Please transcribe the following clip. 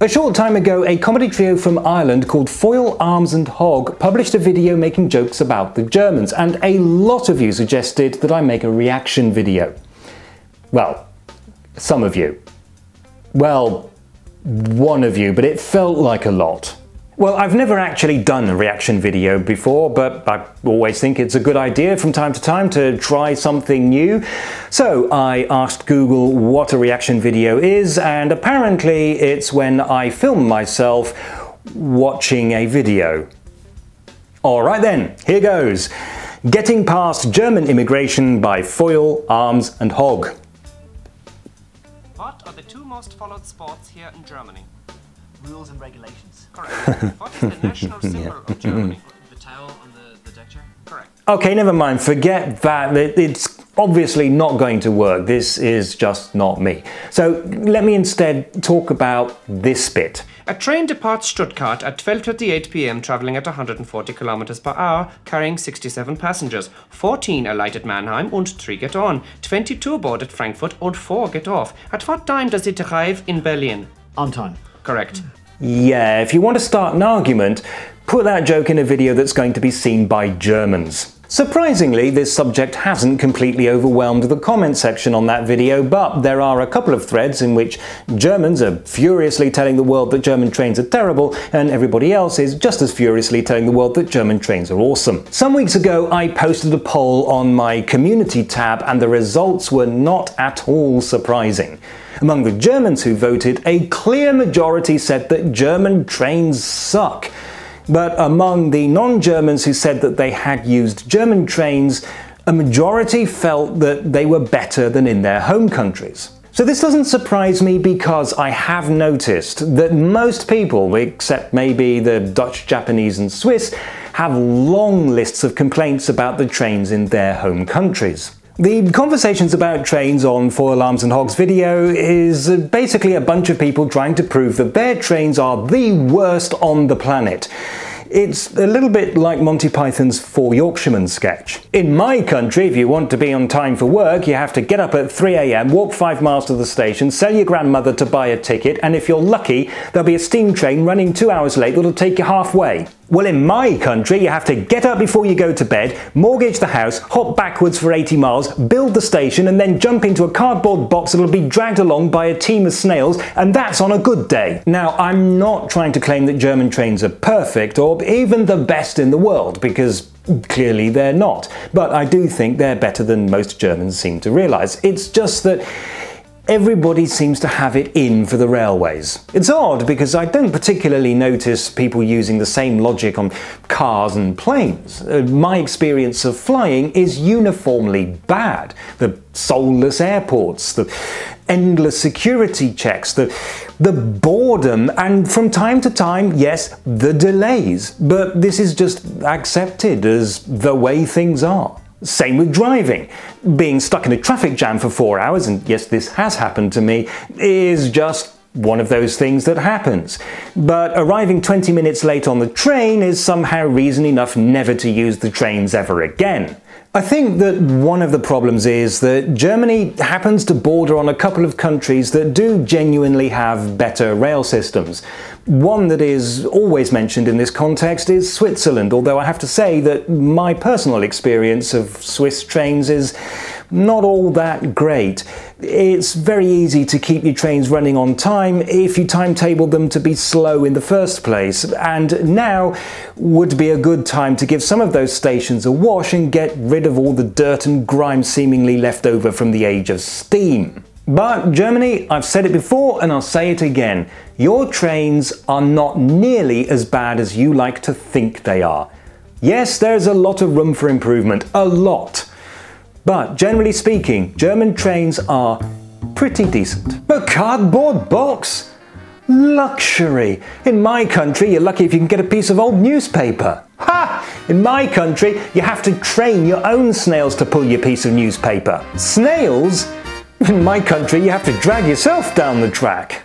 A short time ago, a comedy trio from Ireland called Foil, Arms and Hog published a video making jokes about the Germans, and a lot of you suggested that I make a reaction video. Well, some of you. Well, one of you, but it felt like a lot. Well, I've never actually done a reaction video before, but I always think it's a good idea from time to time to try something new. So I asked Google what a reaction video is, and apparently it's when I film myself watching a video. Alright then, here goes. Getting Past German Immigration by Foil, Arms and Hog. What are the two most followed sports here in Germany? Rules and regulations. Correct. What is the national symbol of Germany? The towel on the deck chair? Correct. Okay, never mind, forget that. It's obviously not going to work. This is just not me. So let me instead talk about this bit. A train departs Stuttgart at 12:38 p.m. traveling at 140 km per hour, carrying 67 passengers. 14 alight at Mannheim and 3 get on. 22 board at Frankfurt and 4 get off. At what time does it arrive in Berlin? On time. Correct. Yeah, if you want to start an argument, put that joke in a video that's going to be seen by Germans. Surprisingly, this subject hasn't completely overwhelmed the comment section on that video, but there are a couple of threads in which Germans are furiously telling the world that German trains are terrible, and everybody else is just as furiously telling the world that German trains are awesome. Some weeks ago, I posted a poll on my community tab, and the results were not at all surprising. Among the Germans who voted, a clear majority said that German trains suck. But among the non-Germans who said that they had used German trains, a majority felt that they were better than in their home countries. So this doesn't surprise me because I have noticed that most people, except maybe the Dutch, Japanese and Swiss, have long lists of complaints about the trains in their home countries. The conversations about trains on Foil, Arms and Hog's video is basically a bunch of people trying to prove that their trains are the worst on the planet. It's a little bit like Monty Python's Four Yorkshiremen sketch. In my country, if you want to be on time for work, you have to get up at 3 AM, walk 5 miles to the station, sell your grandmother to buy a ticket, and if you're lucky, there'll be a steam train running 2 hours late that'll take you halfway. Well, in my country, you have to get up before you go to bed, mortgage the house, hop backwards for 80 miles, build the station, and then jump into a cardboard box that'll be dragged along by a team of snails, and that's on a good day. Now, I'm not trying to claim that German trains are perfect, or even the best in the world, because clearly they're not. But I do think they're better than most Germans seem to realise. It's just that everybody seems to have it in for the railways. It's odd because I don't particularly notice people using the same logic on cars and planes. My experience of flying is uniformly bad. The soulless airports, the endless security checks, the boredom, and from time to time, yes, the delays. But this is just accepted as the way things are. Same with driving. Being stuck in a traffic jam for 4 hours, and yes, this has happened to me, is just one of those things that happens. But arriving 20 minutes late on the train is somehow reason enough never to use the trains ever again. I think that one of the problems is that Germany happens to border on a couple of countries that do genuinely have better rail systems. One that is always mentioned in this context is Switzerland, although I have to say that my personal experience of Swiss trains is not all that great. It's very easy to keep your trains running on time if you timetable them to be slow in the first place, and now would be a good time to give some of those stations a wash and get rid of all the dirt and grime seemingly left over from the age of steam. But Germany, I've said it before and I'll say it again, your trains are not nearly as bad as you like to think they are. Yes, there's a lot of room for improvement, a lot. But generally speaking, German trains are pretty decent. A cardboard box? Luxury! In my country, you're lucky if you can get a piece of old newspaper. Ha! In my country, you have to train your own snails to pull your piece of newspaper. Snails? In my country, you have to drag yourself down the track.